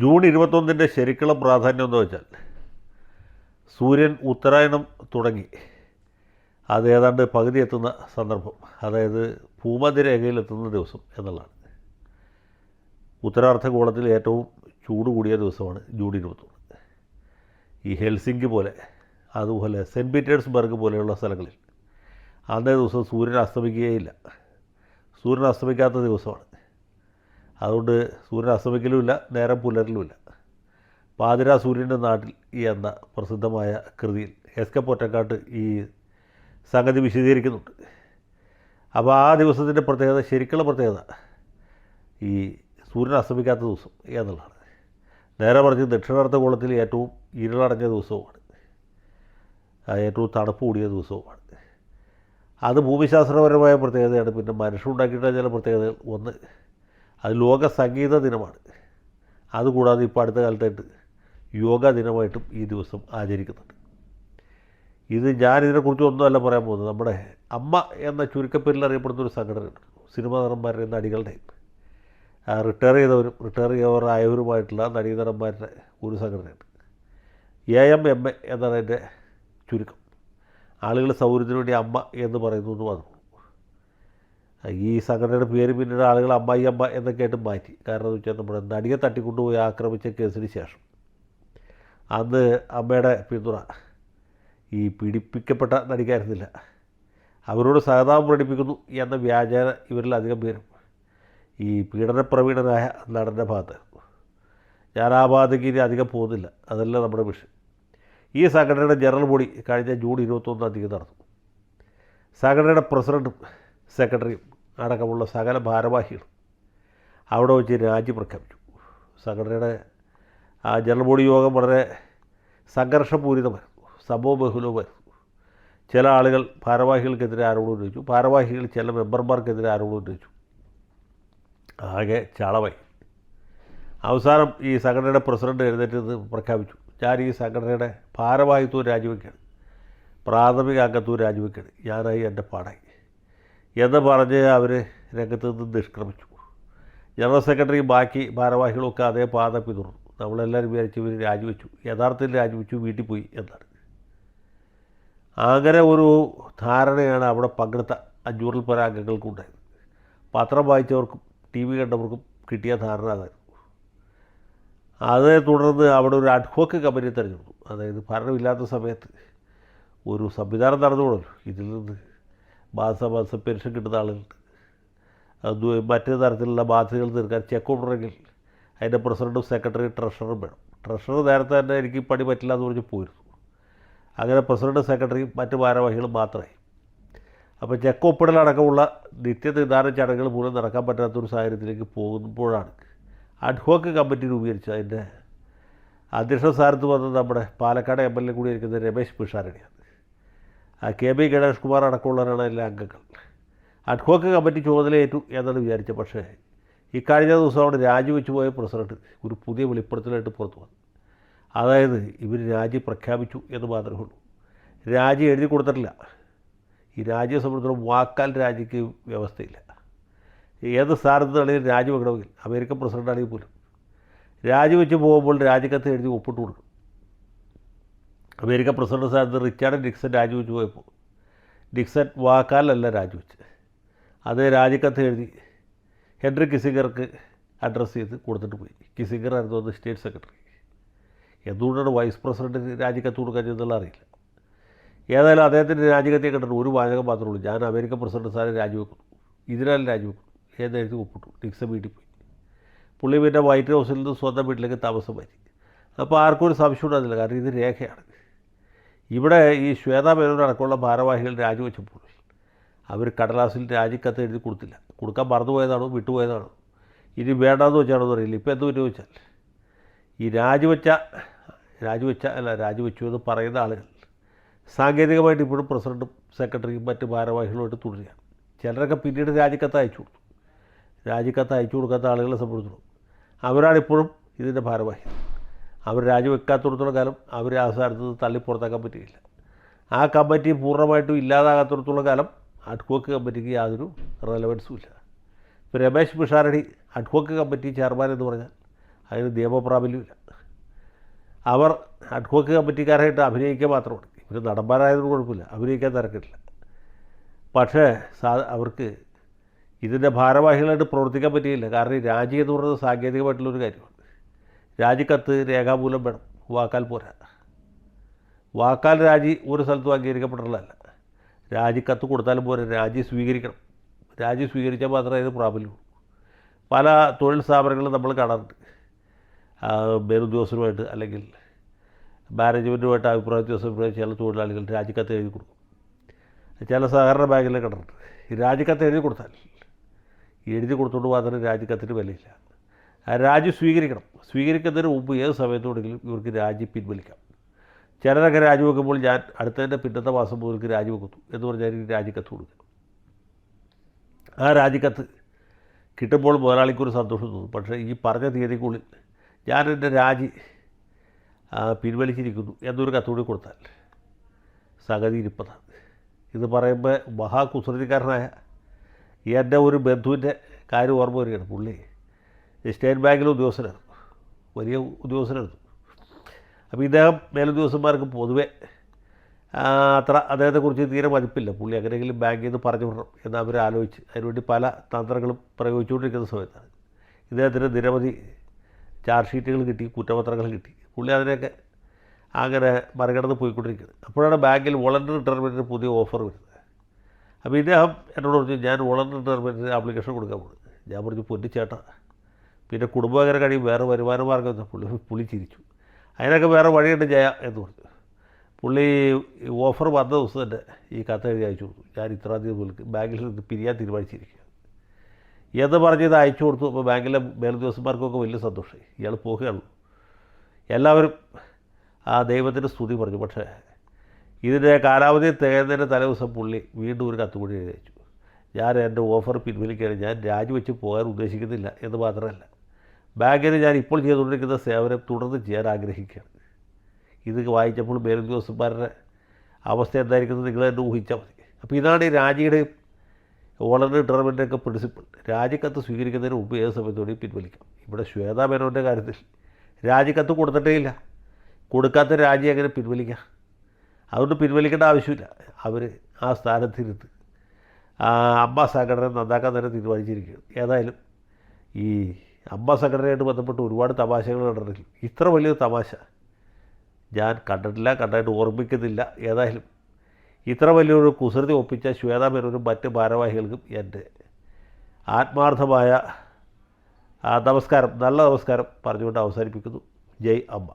June 21 ശരിക്കുള്ള പ്രാധാന്യം എന്ന് വെച്ചാൽ സൂര്യൻ ഉത്തരായണം തുടങ്ങി അത് ഏതാണ്ട് പകുതി എത്തുന്ന സന്ദർഭം, അതായത് ഭൂമധ്യരേഖയിലെത്തുന്ന ദിവസം എന്നുള്ളതാണ്. ഉത്തരാർദ്ധഗോളത്തിൽ ഏറ്റവും ചൂട് കൂടിയ ദിവസമാണ് ജൂൺ 21. ഈ ഹെൽസിങ്കി പോലെ, അതുപോലെ സെൻറ്റ് പീറ്റേഴ്സ്ബർഗ് പോലെയുള്ള സ്ഥലങ്ങളിൽ അന്നേ ദിവസം സൂര്യൻ അസ്തമിക്കുകയില്ല. സൂര്യൻ അസ്തമിക്കാത്ത ദിവസമാണ്. അതുകൊണ്ട് സൂര്യൻ അസ്തമിക്കലുമില്ല, നേരം പുലരലുമില്ല. പാതിരാ സൂര്യൻ്റെ നാട്ടിൽ എന്ന പ്രസിദ്ധമായ കൃതിയിൽ എസ് കെ പൊറ്റക്കാട്ട് ഈ സംഗതി വിശദീകരിക്കുന്നുണ്ട്. അപ്പോൾ ആ ദിവസത്തിൻ്റെ പ്രത്യേകത, ശരിക്കുള്ള പ്രത്യേകത ഈ സൂര്യൻ അസ്തമിക്കാത്ത ദിവസം എന്നുള്ളതാണ്. നേരെ മറിച്ച് ദക്ഷിണാർദ്ധഗോളത്തിൽ ഏറ്റവും ഇരുളടഞ്ഞ ദിവസവുമാണ്, ഏറ്റവും തണുപ്പ് കൂടിയ ദിവസവുമാണ്. അത് ഭൂമിശാസ്ത്രപരമായ പ്രത്യേകതയാണ്. പിന്നെ മനുഷ്യനുണ്ടാക്കിയിട്ടുള്ള ചില പ്രത്യേകതകൾ, ഒന്ന് അത് ലോക സംഗീത ദിനമാണ്. അതുകൂടാതെ ഇപ്പോൾ അടുത്ത കാലത്തായിട്ട് യോഗ ദിനമായിട്ടും ഈ ദിവസം ആചരിക്കുന്നുണ്ട്. ഇത് ഞാനിതിനെക്കുറിച്ച് ഒന്നുമല്ല പറയാൻ പോകുന്നത്. നമ്മുടെ അമ്മ എന്ന ചുരുക്കപ്പേരിൽ അറിയപ്പെടുന്ന ഒരു സംഘടനയുണ്ട്, സിനിമാ നടന്മാരുടെ നടികളുടെയും റിട്ടയർ ചെയ്തവരും റിട്ടയർ ചെയ്തവരായവരുമായിട്ടുള്ള നടീനടന്മാരുടെ ഒരു സംഘടനയുണ്ട്. AMMA എന്നാണ് അതിൻ്റെ ചുരുക്കം. ആളുകൾ സൗകര്യത്തിന് വേണ്ടി അമ്മ എന്ന് പറയുന്നു എന്ന് പറഞ്ഞു. ഈ സംഘടനയുടെ പേര് പിന്നീട് ആളുകൾ അമ്മായി അമ്മ എന്നൊക്കെ ആയിട്ട് മാറ്റി. കാരണം എന്ന് വെച്ചാൽ നമ്മുടെ നടിയെ തട്ടിക്കൊണ്ടുപോയി ആക്രമിച്ച കേസിന് ശേഷം അന്ന് അമ്മയുടെ പിന്തുണ ഈ പീഡിപ്പിക്കപ്പെട്ട നടിക്കായിരുന്നില്ല. അവരോട് സഹതാപം പ്രകടിപ്പിക്കുന്നു എന്ന വ്യാജേന ഇവരിലധികം പേരും ഈ പീഡനപ്രവീണനായ നടൻ്റെ ഭാഗത്തായിരുന്നു. ഞാൻ ആ ഭാഗത്തേക്ക് ഇനി അധികം പോകുന്നില്ല, അതല്ല നമ്മുടെ വിഷയം. ഈ സംഘടനയുടെ ജനറൽ ബോഡി കഴിഞ്ഞ ജൂൺ 21 നടന്നു. സംഘടനയുടെ പ്രസിഡൻറ്റും സെക്രട്ടറിയും അടക്കമുള്ള സകല ഭാരവാഹികളും അവിടെ വെച്ച് രാജി പ്രഖ്യാപിച്ചു. സംഘടനയുടെ ആ ജനറൽ ബോഡി യോഗം വളരെ സംഘർഷപൂരിതമായിരുന്നു, സംഭവബഹുലവുമായിരുന്നു. ചില ആളുകൾ ഭാരവാഹികൾക്കെതിരെ ആരോപണം ഉന്നയിച്ചു, ഭാരവാഹികൾ ചില മെമ്പർമാർക്കെതിരെ ആരോപണം ഉന്നയിച്ചു. ആകെ ചളമായി. അവസാനം ഈ സംഘടനയുടെ പ്രസിഡന്റ് എഴുന്നേറ്റ് പ്രഖ്യാപിച്ചു, ഞാൻ ഈ സംഘടനയുടെ ഭാരവാഹിത്വം രാജിവെക്കുകയാണ്, പ്രാഥമിക അംഗത്വം രാജിവെക്കുകയാണ്, ഞാനായി എൻ്റെ പാടായി എന്ന് പറഞ്ഞ് അവർ രംഗത്ത് നിന്ന് നിഷ്ക്രമിച്ചു. ജനറൽ സെക്രട്ടറിയും ബാക്കി ഭാരവാഹികളൊക്കെ അതേ പാത പിന്തുടർന്നു. നമ്മളെല്ലാവരും വിചാരിച്ചു ഇവർ രാജിവെച്ചു, യഥാർത്ഥത്തിൽ രാജിവെച്ചു, വീട്ടിൽ പോയി എന്നാണ്. അങ്ങനെ ഒരു ധാരണയാണ് അവിടെ പങ്കെടുത്ത 500-ൽ പരം അംഗങ്ങൾക്കുണ്ടായത്. പത്രം വായിച്ചവർക്കും TV കണ്ടവർക്കും കിട്ടിയ ധാരണ അതായിരുന്നു. അതേ തുടർന്ന് അവിടെ ഒരു അഡ്ഹോക്ക് കമ്മിറ്റി തിരഞ്ഞെടുത്തു. അതായത് ഭരണമില്ലാത്ത സമയത്ത് ഒരു സംവിധാനം നടന്നുകൂടല്ലോ. ഇതിൽ നിന്ന് മാസം പെൻഷൻ കിട്ടുന്ന ആളുകൾക്ക് അത് മറ്റു തരത്തിലുള്ള ബാധ്യതകൾ തീർക്കാൻ ചെക്ക് ഉണ്ടെങ്കിൽ അതിൻ്റെ പ്രസിഡൻറ്റും സെക്രട്ടറിയും ട്രഷററും വേണം. ട്രഷറർ നേരത്തെ തന്നെ എനിക്ക് പണി പറ്റില്ല എന്ന് പറഞ്ഞ് പോയിരുന്നു. അങ്ങനെ പ്രസിഡൻറ്റും സെക്രട്ടറിയും മറ്റ് ഭാരവാഹികളും മാത്രമായി. അപ്പോൾ ചെക്ക് ഒപ്പിടലടക്കമുള്ള നിത്യനിദാന ചടങ്ങുകൾ മൂലം നടക്കാൻ പറ്റാത്തൊരു സാഹചര്യത്തിലേക്ക് പോകുമ്പോഴാണ് അഡ്ഹോക്ക് കമ്മിറ്റി രൂപീകരിച്ച് അതിൻ്റെ അധ്യക്ഷ സ്ഥാനത്ത് വന്നത് നമ്മുടെ പാലക്കാട് MLA കൂടി ഇരിക്കുന്ന രമേശ് പിഷാരടിയാണ്. KB ഗണേഷ് കുമാർ അടക്കമുള്ളവരാണ് എല്ലാ അംഗങ്ങൾ. അഡ്ഹോക്ക് കമ്മിറ്റി ചുമതലയേറ്റു എന്നാണ് വിചാരിച്ചത്. പക്ഷേ ഈ കഴിഞ്ഞ ദിവസം അവിടെ രാജിവെച്ച് പോയ പ്രസിഡന്റ് ഒരു പുതിയ വെളിപ്പെടുത്തലായിട്ട് പുറത്തു വന്നു. അതായത് ഇവർ രാജി പ്രഖ്യാപിച്ചു എന്ന് മാത്രമേ ഉള്ളൂ, രാജി എഴുതി കൊടുത്തിട്ടില്ല. ഈ രാജിയെ സംബന്ധിച്ചിടത്തോളം വാക്കാൽ രാജിക്ക് വ്യവസ്ഥയില്ല. ഏത് സ്ഥാനത്ത് നിന്നാണെങ്കിലും രാജിവെക്കണമെങ്കിൽ അമേരിക്കൻ പ്രസിഡൻ്റാണെങ്കിൽ പോലും രാജിവെച്ച് പോകുമ്പോൾ രാജിക്കത്ത് എഴുതി ഒപ്പിട്ട് കൊടുക്കും. അമേരിക്കൻ പ്രസിഡന്റ് സ്ഥാനത്ത് റിച്ചാർഡ് നിക്സൺ രാജിവെച്ച് പോയപ്പോൾ നിക്സൺ വാക്കാലല്ല രാജിവെച്ച്, അതേ രാജിക്കത്ത് എഴുതി ഹെൻറി കിസിംഗർക്ക് അഡ്രസ്സ് ചെയ്ത് കൊടുത്തിട്ട് പോയി. കിസിംഗർ ആയിരുന്നു അന്ന് സ്റ്റേറ്റ് സെക്രട്ടറി. എന്തുകൊണ്ടാണ് വൈസ് പ്രസിഡൻറ്റിന് രാജിക്കത്ത് കൊടുക്കാൻ എന്നുള്ള അറിയില്ല. ഏതായാലും അദ്ദേഹത്തിൻ്റെ രാജിക്കത്തെ കണ്ടിട്ട് ഒരു വാചകം മാത്രമേ ഉള്ളൂ, ഞാൻ അമേരിക്കൻ പ്രസിഡന്റ് സ്ഥാനം രാജിവെക്കുന്നു, ഇതിനാൽ രാജിവെക്കുന്നു എന്നെഴുതി ഒപ്പിട്ടു. നിക്സൺ വീട്ടിൽ പോയി. പുള്ളി പിന്നെ വൈറ്റ് ഹൗസിൽ നിന്ന് സ്വന്തം വീട്ടിലേക്ക് താമസം മാറ്റി. അപ്പോൾ ആർക്കും ഒരു സംശയം ഉണ്ടാകുന്നില്ല, കാരണം ഇത് രേഖയാണ്. ഇവിടെ ഈ ശ്വേതാ മേനോൻ അടക്കമുള്ള ഭാരവാഹികൾ രാജിവെച്ചപ്പോൾ അവർ കടലാസിൽ രാജിക്കത്ത് എഴുതി കൊടുത്തില്ല. കൊടുക്കാൻ മറന്നുപോയതാണോ വിട്ടുപോയതാണോ ഇനി വേണ്ടാന്ന് വെച്ചാണോ അറിയില്ല. ഇപ്പോൾ എന്ത് പറ്റുമെന്ന് വെച്ചാൽ ഈ രാജിവെച്ചു എന്ന് പറയുന്ന ആളുകൾ സാങ്കേതികമായിട്ട് ഇപ്പോഴും പ്രസിഡൻറ്റും സെക്രട്ടറിയും മറ്റ് ഭാരവാഹികളുമായിട്ട് തുടരുകയാണ്. ചിലരൊക്കെ പിന്നീട് രാജിക്കത്ത് അയച്ചു കൊടുത്തു. രാജിക്കത്ത് അയച്ചു കൊടുക്കാത്ത ആളുകളെ സംബന്ധിച്ചിടത്തോളം അവരാണിപ്പോഴും ഇതിൻ്റെ ഭാരവാഹി. അവർ രാജിവെക്കാത്തിടത്തോളം കാലം അവർ ആ സ്ഥാനത്ത് നിന്ന് തള്ളി പുറത്താക്കാൻ പറ്റുകയില്ല. ആ കമ്മിറ്റി പൂർണ്ണമായിട്ടും ഇല്ലാതാകാത്തിടത്തോളം കാലം അഡ്ഹോക്ക് കമ്മിറ്റിക്ക് യാതൊരു റെലവൻസും ഇല്ല. ഇപ്പോൾ Ramesh Pisharody ad hoc committee chairman എന്ന് പറഞ്ഞാൽ അതിന് നിയമപ്രാബല്യമില്ല. അവർ അഡ്വോക്ക് കമ്മിറ്റിക്കാരായിട്ട് അഭിനയിക്കുക മാത്രമാണ്. ഇവർ നടന്മാരായതുകൊണ്ട് കുഴപ്പമില്ല, അഭിനയിക്കാൻ തിരക്കില്ല. പക്ഷേ അവർക്ക് ഇതിൻ്റെ ഭാരവാഹികളായിട്ട് പ്രവർത്തിക്കാൻ പറ്റിയില്ല. കാരണം ഈ രാജി എന്ന് പറയുന്നത് സാങ്കേതികമായിട്ടുള്ളൊരു കാര്യമാണ്. രാജിക്കത്ത് രേഖാമൂലം വേണം, വാക്കാൽ പോരാ. വാക്കാൽ രാജി ഒരു സ്ഥലത്തും അംഗീകരിക്കപ്പെട്ടുള്ളതല്ല. രാജിക്കത്ത് കൊടുത്താലും പോരാ, രാജി സ്വീകരിക്കണം. രാജി സ്വീകരിച്ചാൽ മാത്രമേ ഇത് പ്രാബല്യമുള്ളൂ. പല തൊഴിൽ സ്ഥാപനങ്ങളും നമ്മൾ കാണാറുണ്ട്, മേലുദ്യോഗസ്ഥരുമായിട്ട് അല്ലെങ്കിൽ മാനേജ്മെൻറ്റുമായിട്ട് അഭിപ്രായ വ്യത്യാസം ചില തൊഴിലാളികൾ രാജിക്കത്ത് എഴുതി കൊടുക്കും. ചില സഹകരണ ബാങ്കിലെ കണ്ടിട്ടുണ്ട്. ഈ രാജിക്കത്ത് എഴുതി കൊടുത്തുകൊണ്ട് മാത്രമേ രാജിക്കത്തിന് വിലയില്ല. ആ രാജി സ്വീകരിക്കണം. സ്വീകരിക്കുന്നതിന് മുമ്പ് ഏത് സമയത്തോടെങ്കിലും ഇവർക്ക് രാജി പിൻവലിക്കാം. ചിലരൊക്കെ രാജിവെക്കുമ്പോൾ ഞാൻ അടുത്തതിൻ്റെ പിന്നത്തെ മാസം മുതൽക്ക് രാജിവെക്കുന്നു എന്ന് പറഞ്ഞാൽ എനിക്ക് രാജിക്കത്ത് കൊടുക്കും. ആ രാജിക്കത്ത് കിട്ടുമ്പോൾ മുതലാളിക്കൊരു സന്തോഷം തോന്നും. പക്ഷേ ഈ പറഞ്ഞ തീയതിക്കുള്ളിൽ ഞാൻ എൻ്റെ രാജി പിൻവലിച്ചിരിക്കുന്നു എന്നൊരു കത്തുകൂടി കൊടുത്താൽ സംഗതി ഇരിപ്പതാണ്. ഇത് പറയുമ്പോൾ മഹാകുസൃതിക്കാരനായ എൻ്റെ ഒരു ബന്ധുവിൻ്റെ കാര്യം ഓർമ്മ വരികയാണ്. പുള്ളി സ്റ്റേറ്റ് ബാങ്കിലെ ഉദ്യോഗസ്ഥനായിരുന്നു, വലിയ ഉദ്യോഗസ്ഥനായിരുന്നു. അപ്പോൾ ഇദ്ദേഹം മേലുദ്യോഗസ്ഥന്മാർക്ക് പൊതുവെ അത്ര അദ്ദേഹത്തെക്കുറിച്ച് തീരെ മതിപ്പില്ല. പുള്ളി എങ്ങനെയെങ്കിലും ബാങ്കിൽ നിന്ന് പറഞ്ഞു വിടണം എന്ന് അവർ ആലോചിച്ച് അതിനുവേണ്ടി പല തന്ത്രങ്ങളും പ്രയോഗിച്ചുകൊണ്ടിരിക്കുന്ന സമയത്താണ് ഇദ്ദേഹത്തിന് നിരവധി ചാർജ് ഷീറ്റുകൾ കിട്ടി, കുറ്റപത്രങ്ങൾ കിട്ടി. പുള്ളി അതിനെയൊക്കെ അങ്ങനെ മറികടന്ന് പോയിക്കൊണ്ടിരിക്കുന്നത്. അപ്പോഴാണ് ബാങ്കിൽ വോളണ്ടറി റിട്ടയർമെൻറ്റിന് പുതിയ ഓഫർ വരുന്നത്. അപ്പോൾ ഇദ്ദേഹം എന്നോട് പറഞ്ഞു, ഞാൻ വോളണ്ടറി റിട്ടയർമെൻറ്റിന് ആപ്ലിക്കേഷൻ കൊടുക്കാൻ പോകുന്നത്. ഞാൻ പറഞ്ഞു, പൊന്നിച്ചേട്ടാ, പിന്നെ കുടുംബകര കഴിയും വേറെ വരുമാന മാർഗ്ഗം. പുള്ളി ചിരിച്ചു. അതിനൊക്കെ വേറെ വഴിയുണ്ട് ചെയ്യാം എന്ന് പറഞ്ഞു. പുള്ളി ഓഫർ വന്ന ദിവസം തന്നെ ഈ കത്ത് എഴുതി അയച്ചു കൊടുത്തു. ഞാൻ ഇത്രാം തീയതി മുതൽ ബാങ്കിൽ നിന്ന് പിരിയാൻ തീരുമാനിച്ചിരിക്കുക എന്ന് പറഞ്ഞ് ഇത് അയച്ചു കൊടുത്തു. അപ്പോൾ ബാങ്കിലെ മേലുദ്യോഗസ്ഥന്മാർക്കൊക്കെ വലിയ സന്തോഷമായി. ഇയാൾ പോകുകയുള്ളൂ. എല്ലാവരും ആ ദൈവത്തിൻ്റെ സ്തുതി പറഞ്ഞു. പക്ഷേ ഇതിൻ്റെ കാലാവധി തികയുന്നതിൻ്റെ തലേദിവസം പുള്ളി വീണ്ടും ഒരു കത്ത് കൂടി എഴുതി അയച്ചു. ഞാൻ എൻ്റെ ഓഫർ പിൻവലിക്കുകയാണ്, ഞാൻ രാജിവെച്ച് പോകാൻ ഉദ്ദേശിക്കുന്നില്ല എന്ന് മാത്രമല്ല, ബാങ്കിന് ഞാൻ ഇപ്പോൾ ചെയ്തുകൊണ്ടിരിക്കുന്ന സേവനം തുടർന്ന് ചെയ്യാൻ ആഗ്രഹിക്കുകയാണ്. ഇത് വായിച്ചപ്പോൾ മേലുദ്യോഗസ്ഥന്മാരുടെ അവസ്ഥ എന്തായിരിക്കുന്നത് നിങ്ങൾ തന്നെ ഊഹിച്ചാൽ മതി. അപ്പോൾ ഇതാണ് ഈ രാജിയുടെയും വോളണ്ടറി റിട്ടയർമെൻറ്റിൻ്റെയൊക്കെ പ്രിൻസിപ്പിൾ. രാജിക്കത്ത് സ്വീകരിക്കുന്നതിന് മുമ്പ് ഏത് സമയത്തോടെയും പിൻവലിക്കാം. ഇവിടെ ശ്വേതാ മേനോൻ്റെ കാര്യത്തിൽ രാജിക്കത്ത് കൊടുത്തിട്ടേ ഇല്ല. കൊടുക്കാത്ത രാജി എങ്ങനെ പിൻവലിക്കാം? അതുകൊണ്ട് പിൻവലിക്കേണ്ട ആവശ്യമില്ല. അവർ ആ സ്ഥാനത്തിരുത്ത് അമ്മ സംഘടന നന്നാക്കാൻ തന്നെ തീരുമാനിച്ചിരിക്കുകയാണ്. ഏതായാലും ഈ അമ്മ സംഘടനയായിട്ട് ബന്ധപ്പെട്ട് ഒരുപാട് തമാശകൾ കണ്ടിട്ടില്ല. ഇത്ര വലിയൊരു തമാശ ഞാൻ കണ്ടിട്ടില്ല, കണ്ടായിട്ട് ഓർമ്മിക്കുന്നില്ല. ഏതായാലും ഇത്ര വലിയൊരു കുസൃതി ഒപ്പിച്ച ശ്വേതാ മേനോനും മറ്റ് ഭാരവാഹികൾക്കും എൻ്റെ ആത്മാർത്ഥമായ നമസ്കാരം, നല്ല നമസ്കാരം പറഞ്ഞുകൊണ്ട് അവസാനിപ്പിക്കുന്നു. ജയ് അമ്മ.